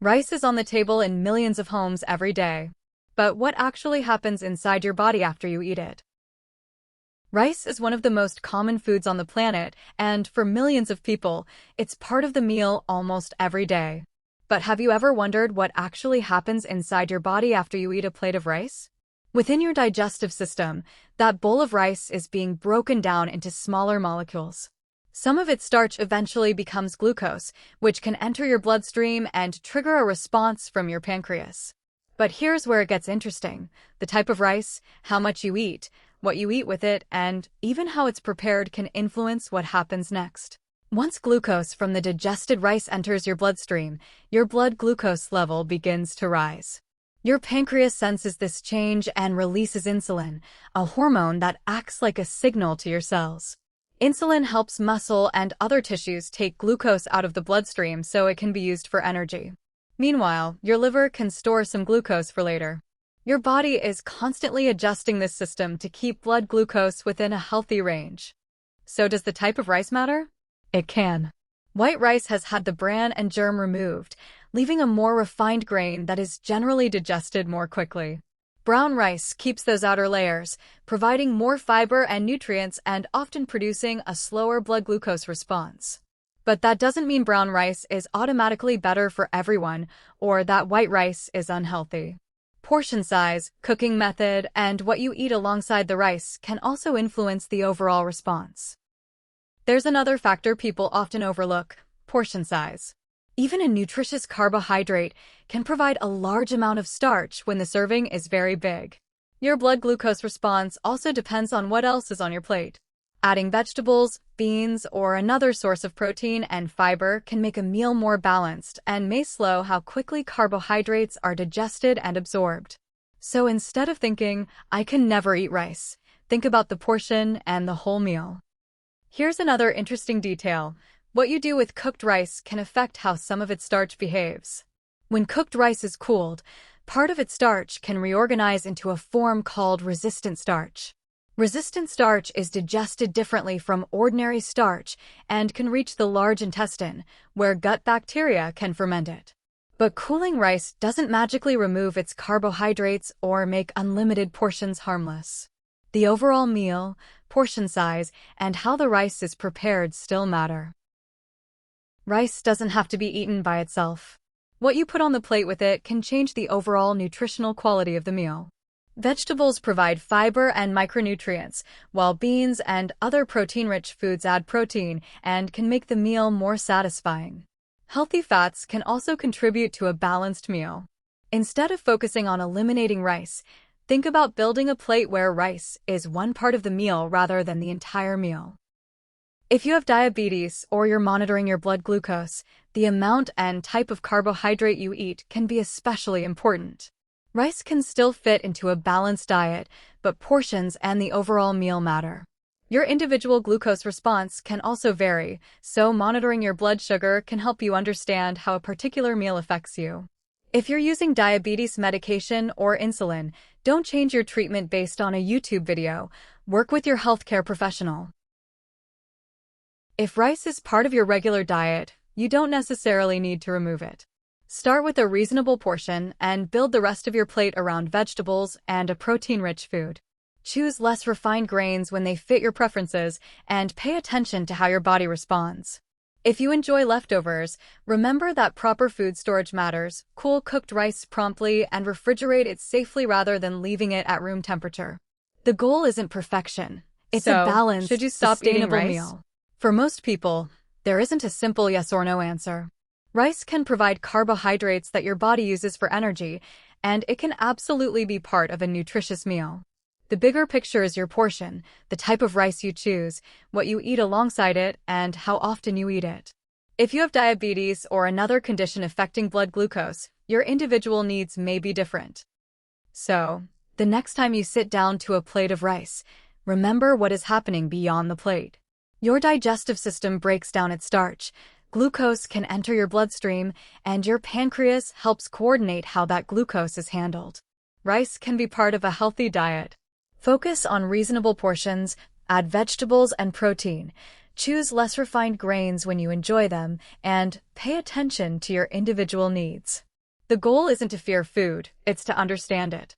Rice is on the table in millions of homes every day. But what actually happens inside your body after you eat it? Rice is one of the most common foods on the planet, and for millions of people, it's part of the meal almost every day. But have you ever wondered what actually happens inside your body after you eat a plate of rice? Within your digestive system, that bowl of rice is being broken down into smaller molecules. Some of its starch eventually becomes glucose, which can enter your bloodstream and trigger a response from your pancreas. But here's where it gets interesting. The type of rice, how much you eat, what you eat with it, and even how it's prepared can influence what happens next. Once glucose from the digested rice enters your bloodstream, your blood glucose level begins to rise. Your pancreas senses this change and releases insulin, a hormone that acts like a signal to your cells. Insulin helps muscle and other tissues take glucose out of the bloodstream so it can be used for energy. Meanwhile, your liver can store some glucose for later. Your body is constantly adjusting this system to keep blood glucose within a healthy range. So does the type of rice matter? It can. White rice has had the bran and germ removed, leaving a more refined grain that is generally digested more quickly. Brown rice keeps those outer layers, providing more fiber and nutrients and often producing a slower blood glucose response. But that doesn't mean brown rice is automatically better for everyone or that white rice is unhealthy. Portion size, cooking method, and what you eat alongside the rice can also influence the overall response. There's another factor people often overlook: portion size. Even a nutritious carbohydrate can provide a large amount of starch when the serving is very big. Your blood glucose response also depends on what else is on your plate. Adding vegetables, beans, or another source of protein and fiber can make a meal more balanced and may slow how quickly carbohydrates are digested and absorbed. So instead of thinking, "I can never eat rice," think about the portion and the whole meal. Here's another interesting detail. What you do with cooked rice can affect how some of its starch behaves. When cooked rice is cooled, part of its starch can reorganize into a form called resistant starch. Resistant starch is digested differently from ordinary starch and can reach the large intestine, where gut bacteria can ferment it. But cooling rice doesn't magically remove its carbohydrates or make unlimited portions harmless. The overall meal, portion size, and how the rice is prepared still matter. Rice doesn't have to be eaten by itself. What you put on the plate with it can change the overall nutritional quality of the meal. Vegetables provide fiber and micronutrients, while beans and other protein-rich foods add protein and can make the meal more satisfying. Healthy fats can also contribute to a balanced meal. Instead of focusing on eliminating rice, think about building a plate where rice is one part of the meal rather than the entire meal. If you have diabetes or you're monitoring your blood glucose, the amount and type of carbohydrate you eat can be especially important. Rice can still fit into a balanced diet, but portions and the overall meal matter. Your individual glucose response can also vary, so monitoring your blood sugar can help you understand how a particular meal affects you. If you're using diabetes medication or insulin, don't change your treatment based on a YouTube video. Work with your healthcare professional. If rice is part of your regular diet, you don't necessarily need to remove it. Start with a reasonable portion and build the rest of your plate around vegetables and a protein-rich food. Choose less refined grains when they fit your preferences and pay attention to how your body responds. If you enjoy leftovers, remember that proper food storage matters. Cool cooked rice promptly and refrigerate it safely rather than leaving it at room temperature. The goal isn't perfection. It's a balanced, should you stop sustainable eating rice? meal. For most people, there isn't a simple yes or no answer. Rice can provide carbohydrates that your body uses for energy, and it can absolutely be part of a nutritious meal. The bigger picture is your portion, the type of rice you choose, what you eat alongside it, and how often you eat it. If you have diabetes or another condition affecting blood glucose, your individual needs may be different. So, the next time you sit down to a plate of rice, remember what is happening beyond the plate. Your digestive system breaks down its starch, glucose can enter your bloodstream, and your pancreas helps coordinate how that glucose is handled. Rice can be part of a healthy diet. Focus on reasonable portions, add vegetables and protein, choose less refined grains when you enjoy them, and pay attention to your individual needs. The goal isn't to fear food, it's to understand it.